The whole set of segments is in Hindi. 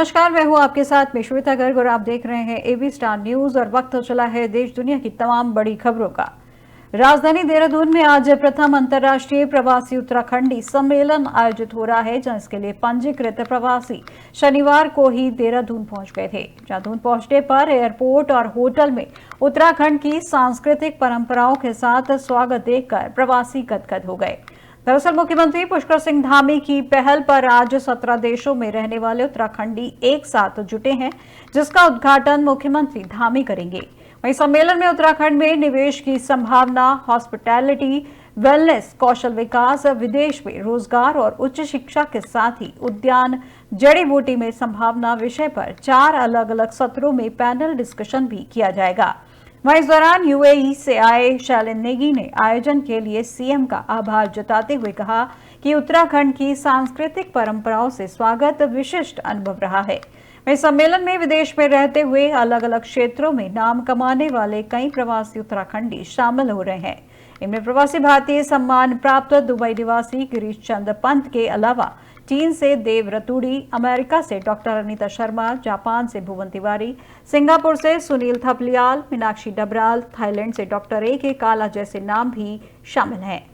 नमस्कार, मैं हूं आपके साथ में श्वेता गर्ग और आप देख रहे हैं एबी स्टार न्यूज और वक्त हो चला है देश दुनिया की तमाम बड़ी खबरों का। राजधानी देहरादून में आज प्रथम अंतर्राष्ट्रीय प्रवासी उत्तराखंडी सम्मेलन आयोजित हो रहा है, जहां इसके लिए पंजीकृत प्रवासी शनिवार को ही देहरादून पहुंच गए थे। देहरादून पहुंचने पर एयरपोर्ट और होटल में उत्तराखंड की सांस्कृतिक परंपराओं के साथ स्वागत देखकर प्रवासी गदगद हो गए। दरअसल मुख्यमंत्री पुष्कर सिंह धामी की पहल पर आज 17 देशों में रहने वाले उत्तराखंडी एक साथ जुटे हैं, जिसका उद्घाटन मुख्यमंत्री धामी करेंगे। वहीं सम्मेलन में उत्तराखंड में निवेश की संभावना, हॉस्पिटैलिटी, वेलनेस, कौशल विकास, विदेश में रोजगार और उच्च शिक्षा के साथ ही उद्यान, जड़ी बूटी में संभावना विषय पर 4 अलग अलग सत्रों में पैनल डिस्कशन भी किया जाएगा। वहीं इस दौरान यूएई से आए शैलेंद्र नेगी ने आयोजन के लिए सीएम का आभार जताते हुए कहा कि उत्तराखंड की सांस्कृतिक परंपराओं से स्वागत विशिष्ट अनुभव रहा है। वहीं सम्मेलन में विदेश में रहते हुए अलग अलग क्षेत्रों में नाम कमाने वाले कई प्रवासी उत्तराखंडी शामिल हो रहे हैं। इनमें प्रवासी भारतीय सम्मान प्राप्त दुबई निवासी गिरीश चंद्र पंत के अलावा चीन से देव रतूड़ी, अमेरिका से डॉक्टर अनीता शर्मा, जापान से भुवन तिवारी, सिंगापुर से सुनील थपलियाल, मीनाक्षी डबराल, थाईलैंड से डॉक्टर ए.के. काला जैसे नाम भी शामिल हैं।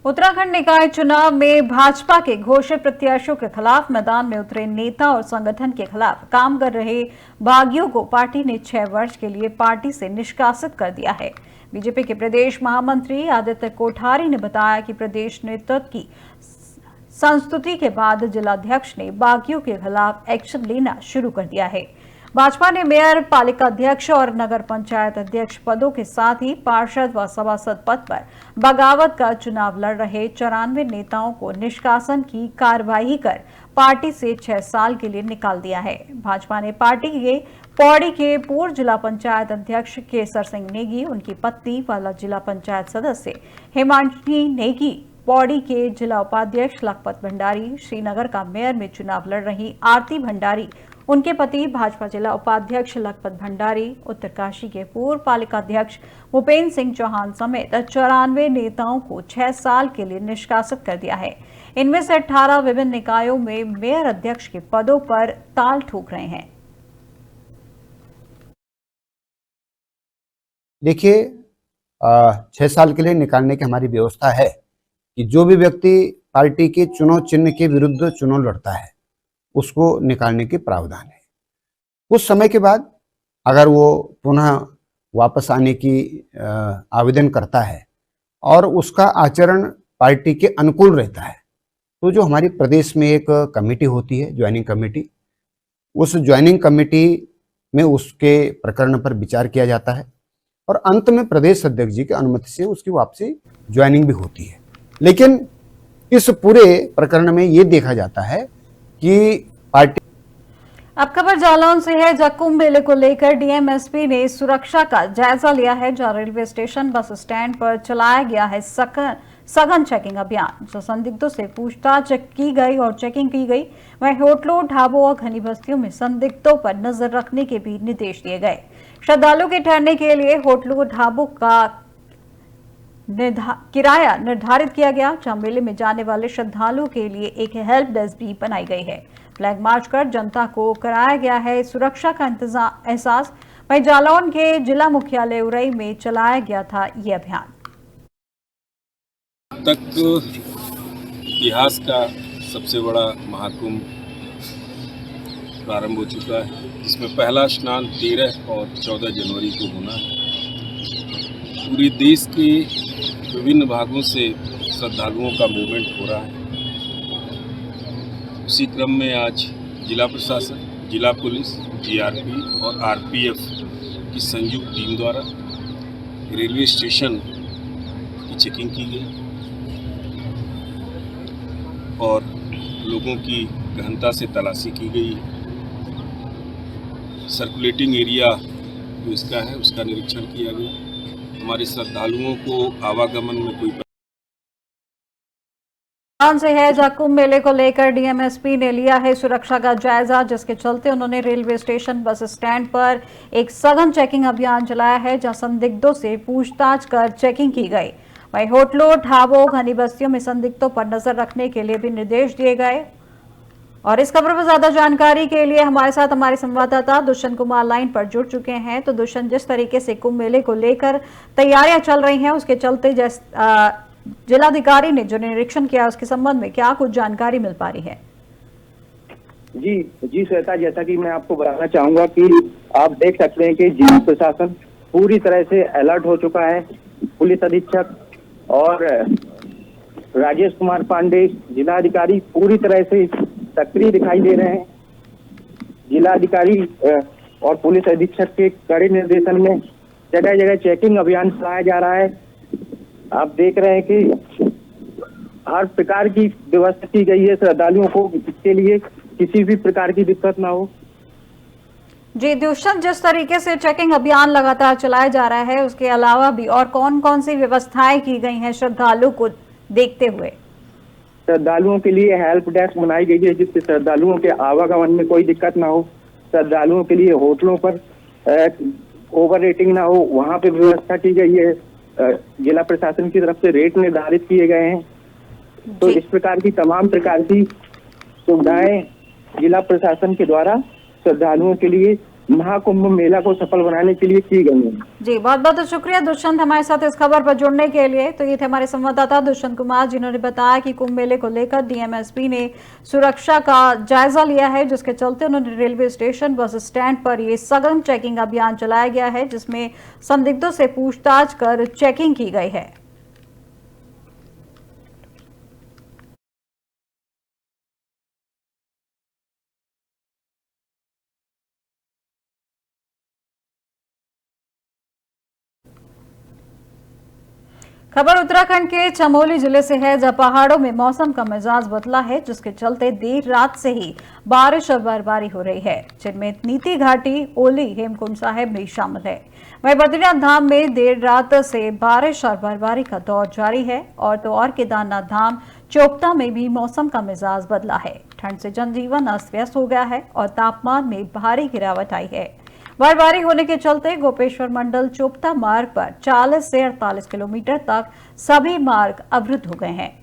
उत्तराखंड निकाय चुनाव में भाजपा के घोषित प्रत्याशियों के खिलाफ मैदान में उतरे नेता और संगठन के खिलाफ काम कर रहे बागियों को पार्टी ने 6 वर्ष के लिए पार्टी से निष्कासित कर दिया है। बीजेपी के प्रदेश महामंत्री आदित्य कोठारी ने बताया कि प्रदेश नेतृत्व की संस्तुति के बाद जिलाध्यक्ष ने बागियों के खिलाफ एक्शन लेना शुरू कर दिया है। भाजपा ने मेयर, पालिका अध्यक्ष और नगर पंचायत अध्यक्ष पदों के साथ ही पार्षद व सभासद पद पर बगावत का चुनाव लड़ रहे 94 नेताओं को निष्कासन की कार्रवाई कर पार्टी से 6 साल के लिए निकाल दिया है। भाजपा ने पार्टी के पौड़ी के पूर्व जिला पंचायत अध्यक्ष केसर सिंह नेगी, उनकी पत्नी वाला जिला पंचायत सदस्य हिमांशी नेगी, पौड़ी के जिला उपाध्यक्ष लखपत भंडारी, श्रीनगर का मेयर में चुनाव लड़ रही आरती भंडारी, उनके पति भाजपा जिला उपाध्यक्ष लखपत भंडारी, उत्तरकाशी के पूर्व पालिका अध्यक्ष भूपेन्द्र सिंह चौहान समेत 94 नेताओं को 6 साल के लिए निष्कासित कर दिया है। इनमें से 18 विभिन्न निकायों में मेयर अध्यक्ष के पदों पर ताल ठोक रहे हैं। देखिए, 6 साल के लिए निकालने की हमारी व्यवस्था है कि जो भी व्यक्ति पार्टी के चुनाव चिन्ह के विरुद्ध चुनाव लड़ता है उसको निकालने के प्रावधान है। कुछ समय के बाद अगर वो पुनः वापस आने की आवेदन करता है और उसका आचरण पार्टी के अनुकूल रहता है तो जो हमारी प्रदेश में एक कमेटी होती है, ज्वाइनिंग कमेटी, उस ज्वाइनिंग कमेटी में उसके प्रकरण पर विचार किया जाता है और अंत में प्रदेश अध्यक्ष जी की अनुमति से उसकी वापसी ज्वाइनिंग भी होती है। लेकिन इस पूरे प्रकरण में ये देखा जाता है कि पार्टी। अब खबर जालौन से है, जहां कुंभ मेले को लेकर डीएमएसपी ने सुरक्षा का जायजा लिया है। जहां रेलवे स्टेशन, बस स्टैंड पर चलाया गया है सघन चेकिंग अभियान, जो संदिग्धों से पूछताछ की गई और चेकिंग की गई। वहीं होटलों, ढाबों और घनी बस्तियों में संदिग्धों पर नजर रखने के भी निर्देश दिए गए। श्रद्धालुओं के ठहरने के लिए होटलों, ढाबों का किराया निर्धारित किया गया, जहां मेले में जाने वाले श्रद्धालुओं के लिए एक हेल्प डेस्क भी बनाई गई है। फ्लैग मार्च कर जनता को कराया गया है सुरक्षा का एहसास। वहीं जालौन के जिला मुख्यालय उरई में चलाया गया था ये अभियान। तक इतिहास का सबसे बड़ा महाकुंभ प्रारंभ हो चुका है। इसमें पहला स्नान 13 और 14 जनवरी को होना है। पूरे देश के विभिन्न भागों से श्रद्धालुओं का मूवमेंट हो रहा है। उसी क्रम में आज जिला प्रशासन, जिला पुलिस, जीआरपी और आरपीएफ की संयुक्त टीम द्वारा रेलवे स्टेशन की चेकिंग की गई और लोगों की गहनता से तलाशी की गई। सर्कुलेटिंग एरिया जो इसका है उसका निरीक्षण किया गया। हमारे श्रद्धालुओं को आवागमन में कोई से है, जहां कुंभ मेले को लेकर डीएमएसपी ने लिया है सुरक्षा का जायजा, जिसके चलते उन्होंने रेलवे स्टेशन, बस स्टैंड पर एक सघन चेकिंग अभियान चलाया है, जहां संदिग्धों से पूछताछ कर चेकिंग की गई। वहीं होटलों, ढाबों, घनी बस्तियों में संदिग्धों पर नजर रखने के लिए भी निर्देश दिए गए। और इस खबर पर ज्यादा जानकारी के लिए हमारे साथ हमारे संवाददाता दुष्यंत कुमार लाइन पर जुड़ चुके हैं। तो दुष्यंत, जिस तरीके से कुंभ मेले को लेकर तैयारियां चल रही हैं, उसके चलते जिलाधिकारी ने जो निरीक्षण किया उसके संबंध में क्या कुछ जानकारी मिल पा रही है? जी श्वेता, जैसा कि मैं आपको बताना चाहूंगा कि आप देख सकते हैं कि जिला प्रशासन पूरी तरह से अलर्ट हो चुका है। पुलिस अधीक्षक और राजेश कुमार पांडे जिलाधिकारी पूरी तरह से सक्रिय दिखाई दे रहे हैं। जिलाधिकारी और पुलिस अधीक्षक के कड़े निर्देशन में जगह जगह चेकिंग अभियान चलाया जा रहा है। आप देख रहे हैं कि हर प्रकार की व्यवस्था की गई है श्रद्धालुओं को, इसके लिए किसी भी प्रकार की दिक्कत ना हो। जी दुष्यंत, जिस तरीके से चेकिंग अभियान लगातार चलाया जा रहा है, उसके अलावा भी और कौन कौन सी व्यवस्थाएं की गई हैं श्रद्धालु को देखते हुए? श्रद्धालुओं के लिए हेल्प डेस्क बनाई गई है, जिससे श्रद्धालुओं के आवागमन में कोई दिक्कत ना हो। श्रद्धालुओं के लिए होटलों पर ओवर रेटिंग ना हो, वहां पे व्यवस्था की गई है। जिला प्रशासन की तरफ से रेट निर्धारित किए गए हैं। तो इस प्रकार की तमाम प्रकार की सुविधाएं जिला प्रशासन के द्वारा श्रद्धालुओं के लिए महाकुंभ मेला को सफल बनाने के लिए की गई है। जी बहुत बहुत शुक्रिया दुष्यंत हमारे साथ इस खबर पर जुड़ने के लिए। तो ये थे हमारे संवाददाता दुष्यंत कुमार, जिन्होंने बताया कि कुंभ मेले को लेकर डीएमएसपी ने सुरक्षा का जायजा लिया है, जिसके चलते उन्होंने रेलवे स्टेशन, बस स्टैंड पर ये सघन चेकिंग अभियान चलाया गया है, जिसमें संदिग्धों से पूछताछ कर चेकिंग की गई है। खबर उत्तराखंड के चमोली जिले से है, जहां पहाड़ों में मौसम का मिजाज बदला है, जिसके चलते देर रात से ही बारिश और बर्फबारी हो रही है, जिनमें नीति घाटी, ओली, हेमकुंड साहिब भी शामिल है। वहीं बद्रीनाथ धाम में देर रात से बारिश और बर्फबारी का दौर जारी है। और केदारनाथ धाम चोपता में भी मौसम का मिजाज बदला है। ठंड से जनजीवन अस्त व्यस्त हो गया है और तापमान में भारी गिरावट आई है। बर्फबारी होने के चलते गोपेश्वर मंडल चोपता मार्ग पर 40 से 48 किलोमीटर तक सभी मार्ग अवरुद्ध हो गए हैं।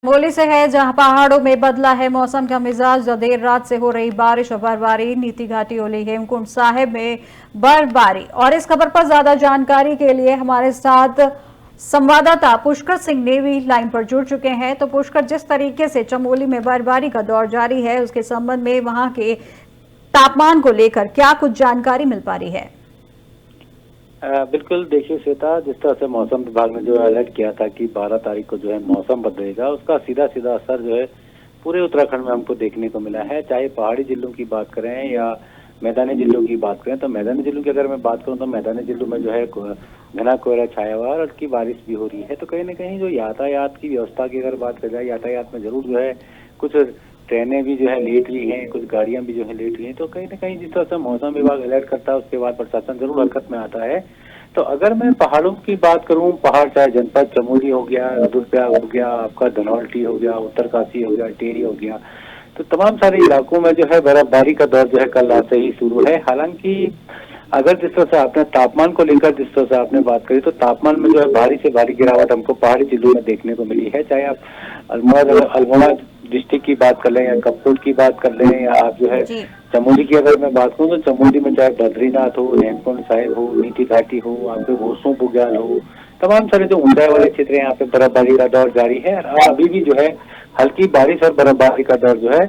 चमोली से है, जहां पहाड़ों में बदला है मौसम का मिजाज। देर रात से हो रही बारिश और बर्फबारी, नीति घाटी, ओली, हेमकुंड साहिब में बर्फबारी। और इस खबर पर ज्यादा जानकारी के लिए हमारे साथ संवाददाता पुष्कर सिंह ने भी लाइन पर जुड़ चुके हैं। तो पुष्कर, जिस तरीके से चमोली में बर्फबारी का दौर जारी है, उसके संबंध में वहां के तापमान को लेकर क्या कुछ जानकारी मिल पा रही है? बिल्कुल, देखिए श्वेता, जिस तरह से मौसम विभाग ने जो अलर्ट किया था कि 12 तारीख को जो है मौसम बदलेगा, उसका सीधा सीधा असर जो है पूरे उत्तराखंड में हमको देखने को मिला है। चाहे पहाड़ी जिलों की बात करें या मैदानी जिलों की बात करें, तो मैदानी जिलों की अगर मैं बात करूं तो मैदानी जिलों में जो है घना कोहरा छाया हुआ है और हल्की बारिश भी हो रही है। तो कहीं ना कहीं जो यातायात की व्यवस्था की अगर बात की जाए, यातायात में जरूर जो है कुछ ट्रेनें भी जो है लेट हुई हैं, कुछ गाड़ियां भी जो है लेट हुई हैं। तो कहीं ना कहीं जिस तरह से मौसम विभाग अलर्ट करता है, उसके बाद प्रशासन जरूर हरकत में आता है। तो अगर मैं पहाड़ों की बात करूं, पहाड़ चाहे जनपद चमोली हो गया, रुद्रप्रयाग हो गया, आपका धनौल्टी हो गया, उत्तरकाशी हो गया, टेहरी हो गया, तो तमाम सारे इलाकों में जो है बर्फबारी का दौर जो है कल रात से ही शुरू है। हालांकि अगर जिस तरह से आपने तापमान को लेकर जिस तरह से आपने बात करी, तो तापमान में जो है भारी से भारी गिरावट हमको पहाड़ी जिलों में देखने को मिली है। चाहे आप अल्मोड़ा डिस्ट्रिक्ट की बात कर लें या कपकोट की बात कर लें, या आप जो है चमोली की अगर मैं बात करूं तो चमोली में चाहे बद्रीनाथ हो, हेमकुंड साहिब हो, नीति घाटी हो, आपके घोसों बुग्याल हो, तमाम सारे जो ऊंचाई वाले क्षेत्र हैं, यहाँ पे बर्फबारी का दौर जारी है। और अभी भी जो है हल्की बारिश और बर्फबारी का दौर जो है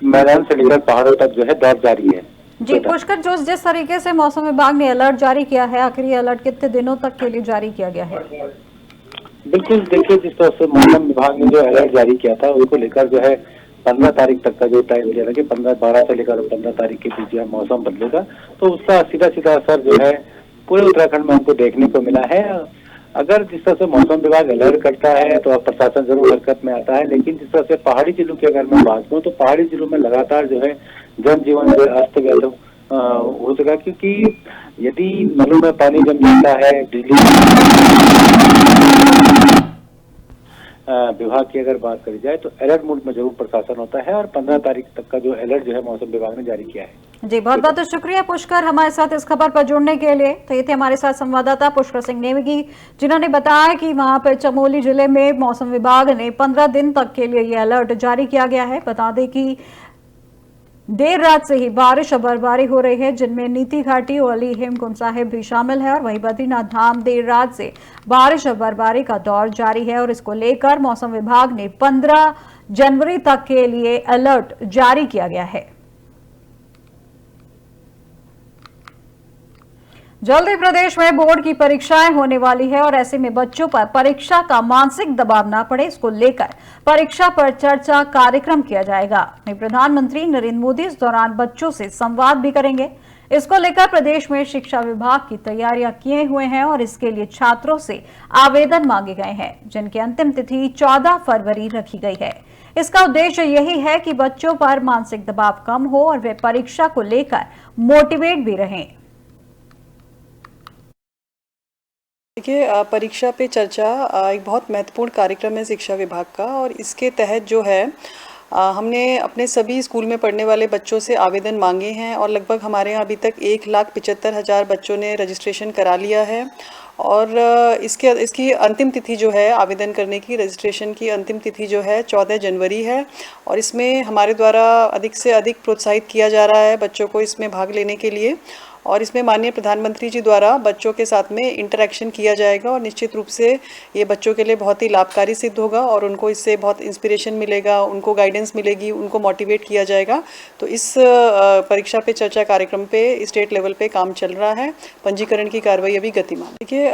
मैदान से लेकर पहाड़ों तक जो है दौर जारी है। जी पुष्कर, जो जिस तरीके से मौसम विभाग ने अलर्ट जारी किया है, आखिर ये अलर्ट कितने दिनों तक के लिए जारी किया गया है? बिल्कुल, देखिए जिस तरह से मौसम विभाग ने जो अलर्ट जारी किया था, उसको लेकर जो है 15 तारीख तक का जो टाइम दिया था कि 12 से लेकर 15 तारीख के बीच जो मौसम बदलेगा, तो उसका सीधा सीधा असर जो है पूरे उत्तराखंड में हमको देखने को मिला है। अगर जिस तरह से मौसम विभाग अलर्ट करता है तो अब प्रशासन जरूर हरकत में आता है, लेकिन जिस तरह से पहाड़ी जिलों की अगर मैं बात करूं तो पहाड़ी जिलों में लगातार जो है जनजीवन जो है अस्त व्यस्त हो सका, क्योंकि यदि नलों में पानी जम जाता है, विभाग की अगर बात करी जाए तो अलर्ट मोड में जरूर प्रशासन होता है और 15 तारीख तक का जो अलर्ट जो है मौसम विभाग ने जारी किया है। जी बहुत बहुत शुक्रिया पुष्कर हमारे साथ इस खबर पर जुड़ने के लिए। तो ये थे हमारे साथ संवाददाता पुष्कर सिंह नेगी, जिन्होंने बताया कि वहां पर चमोली जिले में मौसम विभाग ने 15 दिन तक के लिए ये अलर्ट जारी किया गया है। बता दें कि देर रात से ही बारिश और बर्फबारी हो रही है, जिनमें नीति घाटी और अली हेमकुंड साहिब भी शामिल है। और वहीं बद्रीनाथ धाम देर रात से बारिश और बर्फबारी का दौर जारी है और इसको लेकर मौसम विभाग ने 15 जनवरी तक के लिए अलर्ट जारी किया गया है। जल्दी प्रदेश में बोर्ड की परीक्षाएं होने वाली है और ऐसे में बच्चों पर परीक्षा का मानसिक दबाव ना पड़े, इसको लेकर परीक्षा पर चर्चा कार्यक्रम किया जाएगा। प्रधानमंत्री नरेंद्र मोदी इस दौरान बच्चों से संवाद भी करेंगे। इसको लेकर प्रदेश में शिक्षा विभाग की तैयारियां किए हुए हैं और इसके लिए छात्रों से आवेदन मांगे गए हैं, जिनकी अंतिम तिथि 14 फरवरी रखी गई है। इसका उद्देश्य यही है कि बच्चों पर मानसिक दबाव कम हो और वे परीक्षा को लेकर मोटिवेट भी रहें। देखिए, परीक्षा पे चर्चा एक बहुत महत्वपूर्ण कार्यक्रम है शिक्षा विभाग का, और इसके तहत जो है हमने अपने सभी स्कूल में पढ़ने वाले बच्चों से आवेदन मांगे हैं और लगभग हमारे यहाँ अभी तक 1,75,000 बच्चों ने रजिस्ट्रेशन करा लिया है। और इसकी अंतिम तिथि जो है आवेदन करने की, रजिस्ट्रेशन की अंतिम तिथि जो है 14 जनवरी है। और इसमें हमारे द्वारा अधिक से अधिक प्रोत्साहित किया जा रहा है बच्चों को इसमें भाग लेने के लिए। और इसमें माननीय प्रधानमंत्री जी द्वारा बच्चों के साथ में इंटरेक्शन किया जाएगा और निश्चित रूप से ये बच्चों के लिए बहुत ही लाभकारी सिद्ध होगा और उनको इससे बहुत इंस्पिरेशन मिलेगा, उनको गाइडेंस मिलेगी, उनको मोटिवेट किया जाएगा। तो इस परीक्षा पे चर्चा कार्यक्रम पे स्टेट लेवल पे काम चल रहा है। पंजीकरण की कार्रवाई अभी गतिमान। देखिए,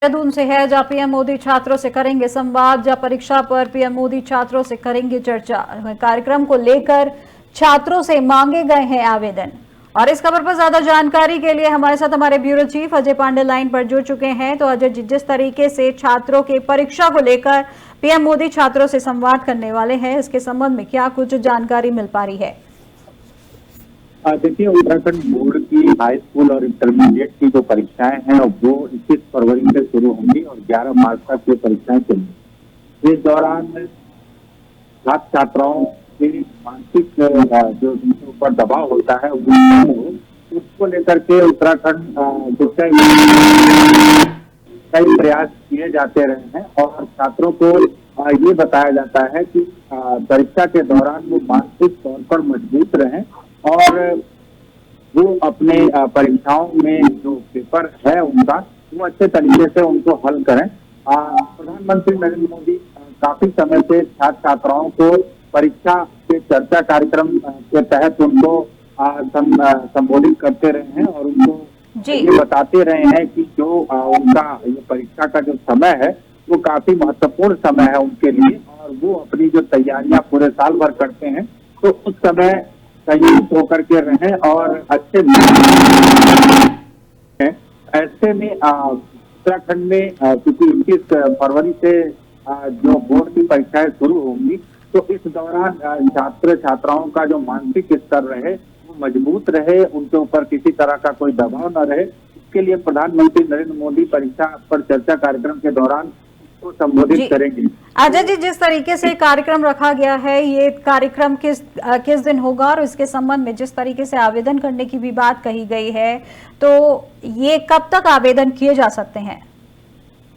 देहरादून से है, जहां पीएम मोदी छात्रों से करेंगे संवाद, जहां परीक्षा पर पीएम मोदी छात्रों से करेंगे चर्चा। कार्यक्रम को लेकर छात्रों से मांगे गए हैं आवेदन। और इस खबर पर ज्यादा जानकारी के लिए हमारे साथ हमारे bureau chief Ajay Pandey line पर जुड़ चुके हैं। तो अजय, जिस तरीके से छात्रों के परीक्षा को लेकर पीएम मोदी छात्रों से संवाद करने वाले हैं, इसके संबंध में क्या कुछ जानकारी मिल पा रही है? देखिए, उत्तराखंड बोर्ड की हाई स्कूल और इंटरमीडिएट की जो परीक्षाएं हैं वो 21 फरवरी से शुरू होंगी और 11 मार्च तक ये परीक्षाएं चलेंगी। इस दौरान छात्र छात्राओं के मानसिक जो उनके ऊपर दबाव होता है उसको लेकर के उत्तराखंड कई प्रयास किए जाते रहे हैं और छात्रों को ये बताया जाता है कि परीक्षा के दौरान वो मानसिक तौर पर मजबूत रहें और वो अपने परीक्षाओं में जो पेपर है उनका वो अच्छे तरीके से उनको हल करें। प्रधानमंत्री नरेंद्र मोदी काफी समय से छात्र छात्राओं को परीक्षा के चर्चा कार्यक्रम के तहत उनको संबोधित करते रहे हैं और उनको ये बताते रहे हैं कि जो उनका ये परीक्षा का जो समय है वो काफी महत्वपूर्ण समय है उनके लिए, और वो अपनी जो तैयारियां पूरे साल भर करते हैं तो उस समय संयुक्त होकर के रहें और अच्छे ऐसे में उत्तराखंड में क्योंकि 21 फरवरी से जो बोर्ड की परीक्षाएं शुरू होंगी, तो इस दौरान छात्र छात्राओं का जो मानसिक स्तर रहे वो मजबूत रहे, उनके ऊपर किसी तरह का कोई दबाव न रहे। इसके लिए प्रधानमंत्री नरेंद्र मोदी परीक्षा पर चर्चा कार्यक्रम के दौरान को संबोधित करेंगे। अजय जी, जिस तरीके से कार्यक्रम रखा गया है, ये कार्यक्रम किस दिन होगा और इसके संबंध में जिस तरीके से आवेदन करने की भी बात कही गई है, तो ये कब तक आवेदन किए जा सकते हैं?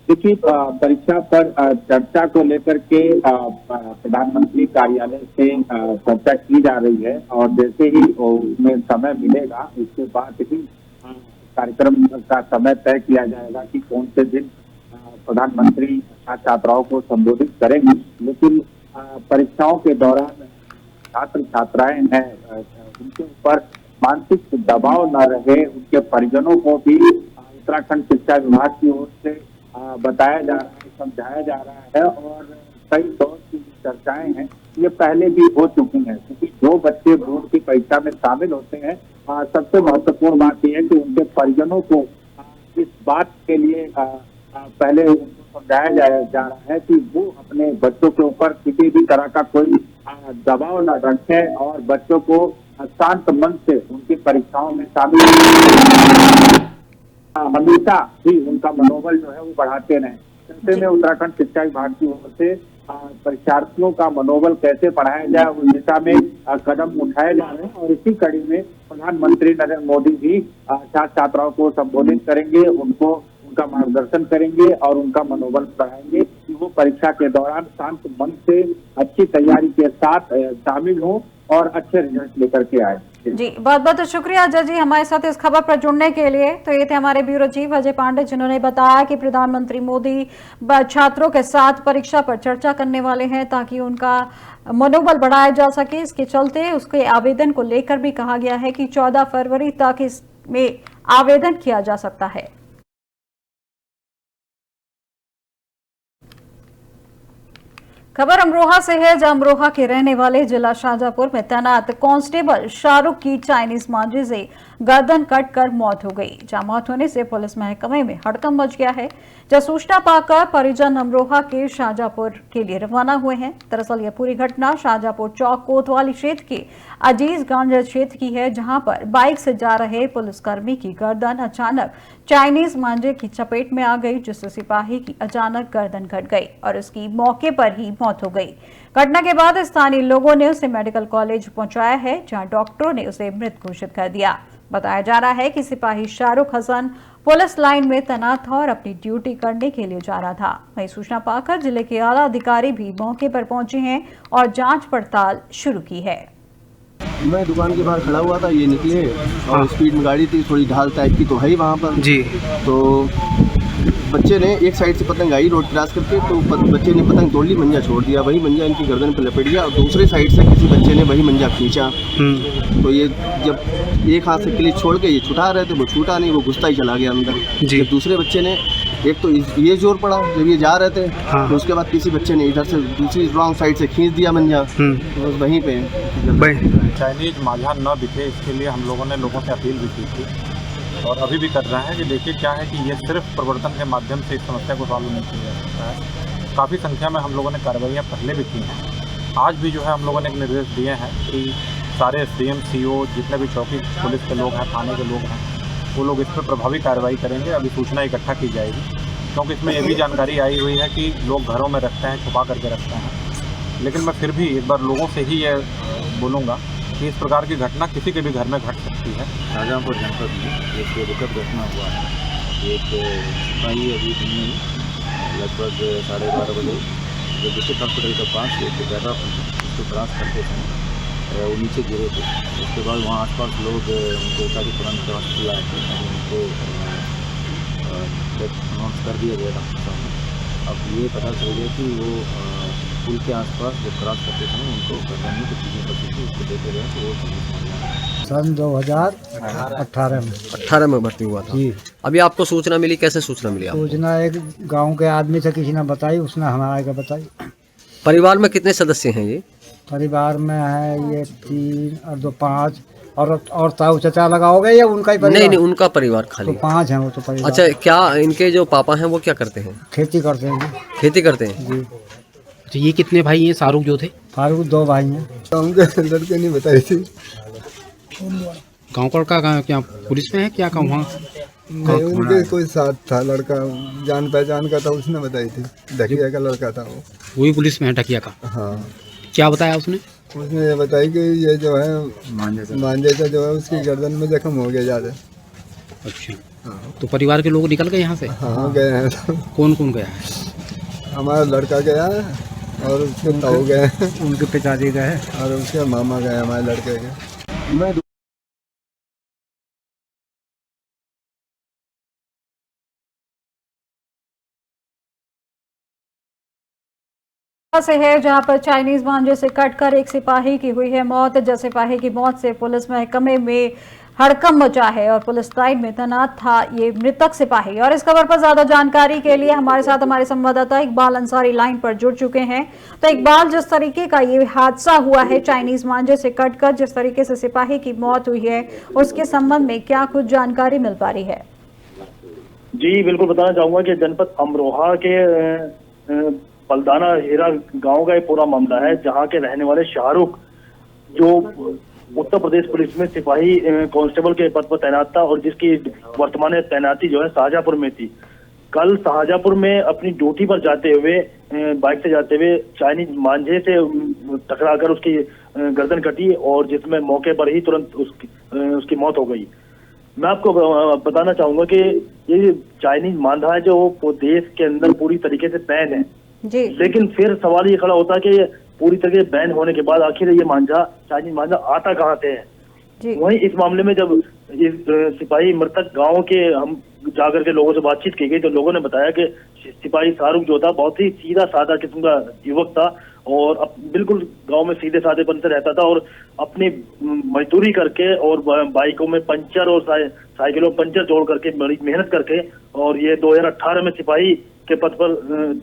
देखिए, परीक्षा पर चर्चा को लेकर के प्रधानमंत्री कार्यालय से चर्चा की जा रही है, और जैसे ही उसमें समय मिलेगा उसके बाद ही कार्यक्रम का समय तय किया जाएगा कि कौन से दिन प्रधानमंत्री छात्राओं को संबोधित करेंगे। लेकिन परीक्षाओं के दौरान छात्र छात्राएं हैं, उनके ऊपर मानसिक दबाव न रहे, उनके परिजनों को भी उत्तराखंड शिक्षा विभाग की ओर से बताया जा रहा है, समझाया जा रहा है, और कई दौर की चर्चाएं हैं ये पहले भी हो चुकी हैं। क्योंकि जो बच्चे बोर्ड की परीक्षा में शामिल होते हैं, सबसे महत्वपूर्ण बात यह है कि उनके परिजनों को इस बात के लिए पहले उनको समझाया जा रहा है कि वो अपने बच्चों के ऊपर किसी भी तरह का कोई दबाव न रखें, और बच्चों को शांत मन से उनकी परीक्षाओं में शामिल हमेशा ही उनका मनोबल जो है वो बढ़ाते रहें। ऐसे में उत्तराखंड शिक्षा विभाग की ओर से परीक्षार्थियों का मनोबल कैसे बढ़ाया जाए उस दिशा में कदम उठाए जा रहे हैं, और इसी कड़ी में प्रधानमंत्री नरेंद्र मोदी भी छात्र छात्राओं को संबोधित करेंगे, उनका मार्गदर्शन करेंगे और उनका मनोबल बढ़ाएंगे कि वो परीक्षा के दौरान शांत मन से अच्छी तैयारी के साथ शामिल हो और अच्छे रिजल्ट लेकर के आए। जी, बहुत बहुत शुक्रिया अजय जी हमारे साथ इस खबर पर जुड़ने के लिए। तो ये थे हमारे ब्यूरो चीफ अजय पांडे, जिन्होंने बताया कि प्रधानमंत्री मोदी छात्रों के साथ परीक्षा पर चर्चा करने वाले हैं ताकि उनका मनोबल बढ़ाया जा सके। इसके चलते उसके आवेदन को लेकर भी कहा गया है कि 14 फरवरी तक इसमें आवेदन किया जा सकता है। खबर अमरोहा से है, जहां अमरोहा के रहने वाले जिला शाहजहांपुर में तैनात कांस्टेबल शाहरुख की चाइनीज मांझे से गर्दन कट कर मौत हो गई। जहां मौत होने से पुलिस महकमे में हड़कंप मच गया है। जब सूचना पाकर परिजन अमरोहा के शाहजहांपुर के लिए रवाना हुए हैं। दरअसल यह पूरी घटना शाहजहांपुर चौक कोतवाली क्षेत्र के अजीजगंज क्षेत्र की है, जहां पर बाइक से जा रहे पुलिसकर्मी की गर्दन अचानक चाइनीज मांझे की चपेट में आ गई, जिससे सिपाही की अचानक गर्दन कट गई और उसकी मौके पर ही मौत हो गई। घटना के बाद स्थानीय लोगों ने उसे मेडिकल कॉलेज पहुंचाया है, जहां डॉक्टरों ने उसे मृत घोषित कर दिया। बताया जा रहा है कि सिपाही शाहरुख हसन पुलिस लाइन में तैनात था और अपनी ड्यूटी करने के लिए जा रहा था। वहीं सूचना पाकर जिले के आला अधिकारी भी मौके पर पहुंचे हैं और जांच पड़ताल शुरू की है। मैं दुकान के बाहर खड़ा हुआ था, ये निकले और स्पीड में गाड़ी थी, थोड़ी ढाल टाइप की तो है ही वहाँ पर जी। तो बच्चे ने एक साइड से पतंग आई रोड क्रॉस करके, तो बच्चे ने पतंग तोड़ ली, मंजा छोड़ दिया, वही मंजा इनकी गर्दन पर लपेट गया और दूसरे साइड से किसी बच्चे ने वही मंजा खींचा। तो ये जब एक हाथ से क्लिच छोड़ के ये छुटा रहे थे, वो छूटा नहीं, वो घुसता ही चला गया अंदर जी। दूसरे बच्चे ने एक तो ये जोर पड़ा जब ये जा रहे थे, तो उसके बाद किसी बच्चे ने इधर से दूसरी रॉन्ग साइड से खींच दिया मंजा, तो बस वहीं पे चाइनीज मांझा न दिखे, इसके लिए हम लोगों ने लोगों से अपील भी की थी और अभी भी कर रहे हैं कि देखिए क्या है कि ये सिर्फ प्रवर्तन के माध्यम से इस समस्या को सॉल्व नहीं किया जा सकता है। काफ़ी संख्या में हम लोगों ने कार्रवाइयाँ पहले भी की हैं। आज भी जो है हम लोगों ने एक निर्देश दिए हैं कि सारे SDM CO जितने भी चौकी पुलिस के लोग हैं, थाने के लोग हैं, वो लोग इस पर प्रभावी कार्रवाई करेंगे। अभी सूचना इकट्ठा की जाएगी, क्योंकि इसमें ये भी जानकारी आई हुई है कि लोग घरों में रखते हैं, छुपा करके रखते हैं। लेकिन मैं फिर भी एक बार लोगों से ही ये बोलूँगा कि इस प्रकार की घटना किसी के भी घर में घट सकती है। शाहजहांपुर जनपद में एक दुखद घटना हुआ है। एक सिपाही अभी दिन में लगभग 12:30 बजे जो डिस्ट्रिक्ट हॉस्पिटल के पास एक जगह उसको क्रॉस करते थे, वो नीचे गिरे थे। उसके बाद वहाँ आसपास लोग उनको उठा के तुरंत हॉस्पिटल आए थे, उनको अनाउंस कर दिया गया था। अब ये पता चल गया कि वो पुल के आसपास जो क्रॉस करते थे उनको गर्दन में कुछ चीज़ें बची थी, उसको देते गए तो वो सन 2018 में। 18 में भर्ती हुआ था जी। अभी आपको सूचना मिली, कैसे सूचना मिली आपको? सूचना एक गांव के आदमी से किसी ने बताई, उसने हमारे को बताई। परिवार में कितने सदस्य हैं ये? परिवार में है ये 3 और 2 5 और ताऊ चाचा लगाओगे या उनका ही परिवार? नहीं, उनका परिवार खाली। तो 5 हैं वो तो परिवार। अच्छा, क्या इनके जो पापा हैं वो क्या करते हैं? खेती करते हैं जी। खेती करते हैं जी। तो ये कितने भाई हैं? शाहरुख जो थे? फारूक 2 भाई हैं। उनके लड़के नहीं बताई थी। गाँव का क्या पुलिस में है क्या काम? वहाँ नहीं, उनके कोई साथ था लड़का, जान पहचान का था, उसने बताई थी। ढकिया का लड़का था वो। वही पुलिस में है ढकिया का? हाँ। क्या बताया उसने? उसने ये बताई कि ये जो है मांझे का जो है उसकी गर्दन में जख्म हो गया ज़्यादा। अच्छा। हाँ। तो परिवार के लोग निकल गए यहाँ से? हाँ, गए हैं। कौन कौन गया है? हमारा लड़का गया है और उसके ताऊ गए हैं, उनके पिताजी गए और उसके मामा गए हमारे लड़के के। मैं से है जहां पर चाइनीज मांझे से कटकर एक सिपाही की हुई है मौत। जब सिपाही की मौत से पुलिस महकमे में हड़कंप मचा है और पुलिस लाइन में तैनात था ये मृतक सिपाही। और इस खबर पर ज्यादा जानकारी के लिए हमारे साथ हमारे संवाददाता इकबाल अंसारी लाइन पर जुड़ चुके हैं। तो इकबाल, जिस तरीके का ये हादसा हुआ है चाइनीज मांझे से कटकर जिस तरीके से सिपाही की मौत हुई है, उसके संबंध में क्या कुछ जानकारी मिल पा रही है? जी बिल्कुल, बताना चाहूंगा कि जनपद अमरोहा के पलदाना हीरा गांव का ये पूरा मामला है, जहां के रहने वाले शाहरुख जो उत्तर प्रदेश पुलिस में सिपाही कांस्टेबल के पद पर तैनात था और जिसकी वर्तमान तैनाती जो है शाहजहांपुर में थी। कल शाहजहांपुर में अपनी ड्यूटी पर जाते हुए बाइक से जाते हुए चाइनीज मांझे से टकराकर उसकी गर्दन कटी और जिसमें मौके पर ही तुरंत उसकी मौत हो गई। मैं आपको बताना चाहूंगा कि ये चाइनीज मांझा है जो देश के अंदर पूरी तरीके से बैन है जी। लेकिन फिर सवाल ये खड़ा होता है कि पूरी तरह बैन होने के बाद आखिर ये मांझा चाइनीज मांझा आता कहाँ से है? वहीं इस मामले में जब इस सिपाही मृतक गांव के हम जाकर के लोगों से बातचीत की गई तो लोगों ने बताया कि सिपाही शाहरुख जो था बहुत ही सीधा साधा किस्म का युवक था और बिल्कुल गांव में सीधे साधेपन से रहता था और अपनी मजदूरी करके और बाइकों में पंचर और साइकिलों पंचर जोड़ करके बड़ी मेहनत करके और ये 2018 में सिपाही के पद पर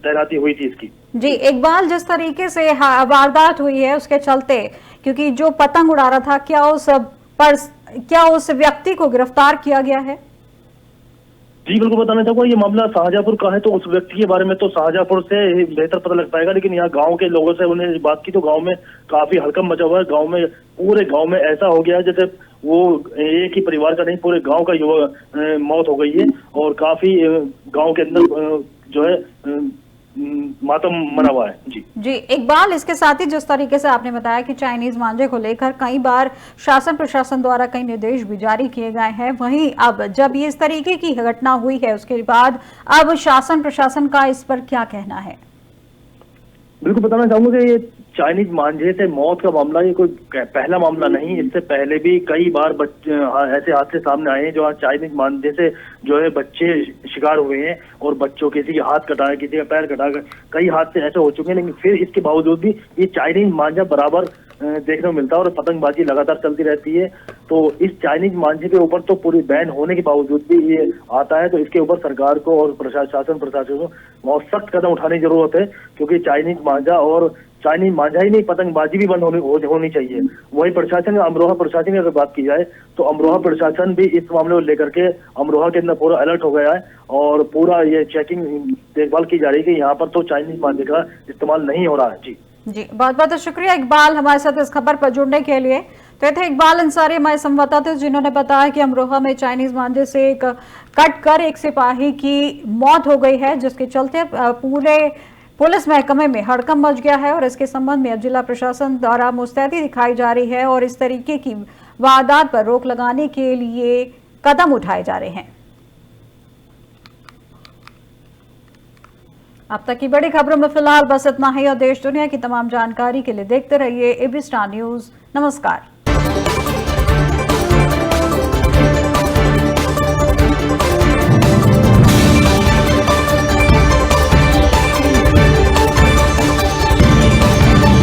तैनाती हुई थी इसकी। जी इकबाल, जिस तरीके से वारदात हुई है उसके चलते, क्योंकि जो पतंग उड़ा रहा था, क्या उस व्यक्ति को गिरफ्तार किया गया है? जी बिल्कुल, बताना चाहूंगा ये मामला शाहजहांपुर का है तो उस व्यक्ति के बारे में तो शाहजहांपुर से बेहतर पता लग पाएगा, लेकिन यहाँ गांव के लोगों से उन्हें बात की तो गांव में काफी हड़कंप मचा हुआ है। गांव में पूरे गांव में ऐसा हो गया है जैसे वो एक ही परिवार का नहीं पूरे गांव का युवक मौत हो गई है और काफी गांव के अंदर जो है मातम मना हुआ है। जी इकबाल, इसके साथ ही जिस तरीके से आपने बताया कि चाइनीज मांझे को लेकर कई बार शासन प्रशासन द्वारा कई निर्देश भी जारी किए गए हैं, वहीं अब जब ये इस तरीके की घटना हुई है उसके बाद अब शासन प्रशासन का इस पर क्या कहना है? बिल्कुल बताना चाहूंगा कि ये चाइनीज मांझे से मौत का मामला ये कोई पहला मामला नहीं, इससे पहले भी कई बार ऐसे हादसे सामने आए हैं जो चाइनीज मांझे से जो है बच्चे शिकार हुए हैं और बच्चों किसी के हाथ कटा है, किसी का पैर कटा है, कई हादसे ऐसे हो चुके हैं। लेकिन फिर इसके बावजूद भी ये चाइनीज मांझा बराबर देखने को मिलता है और पतंगबाजी लगातार चलती रहती है। तो इस चाइनीज मांझे के ऊपर तो पूरी बैन होने के बावजूद भी ये आता है, तो इसके ऊपर सरकार को और प्रशासन को बहुत सख्त कदम उठाने की जरूरत है, क्योंकि चाइनीज मांझा और चाइनीज मांझा ही नहीं पतंगबाजी भी बंद होनी चाहिए। वही प्रशासन, अमरोहा प्रशासन की अगर बात की जाए तो अमरोहा प्रशासन भी इस मामले को लेकर के अमरोहा के अंदर पूरा अलर्ट हो गया है और पूरा ये चेकिंग देखभाल की जा रही है कि यहाँ पर तो चाइनीज मांझे का इस्तेमाल नहीं हो रहा है। जी बहुत बहुत शुक्रिया इकबाल हमारे साथ इस खबर पर जुड़ने के लिए। तो थे इकबाल अंसारी हमारे संवाददाता जिन्होंने बताया कि अमरोहा में चाइनीज मांझे से कट कर एक सिपाही की मौत हो गई है, जिसके चलते पूरे पुलिस महकमे में हड़कंप मच गया है और इसके संबंध में अब जिला प्रशासन द्वारा मुस्तैदी दिखाई जा रही है और इस तरीके की वारदात पर रोक लगाने के लिए कदम उठाए जा रहे हैं। अब तक की बड़ी खबरों में फिलहाल बस इतना ही और देश दुनिया की तमाम जानकारी के लिए देखते रहिए एबी स्टार न्यूज। नमस्कार।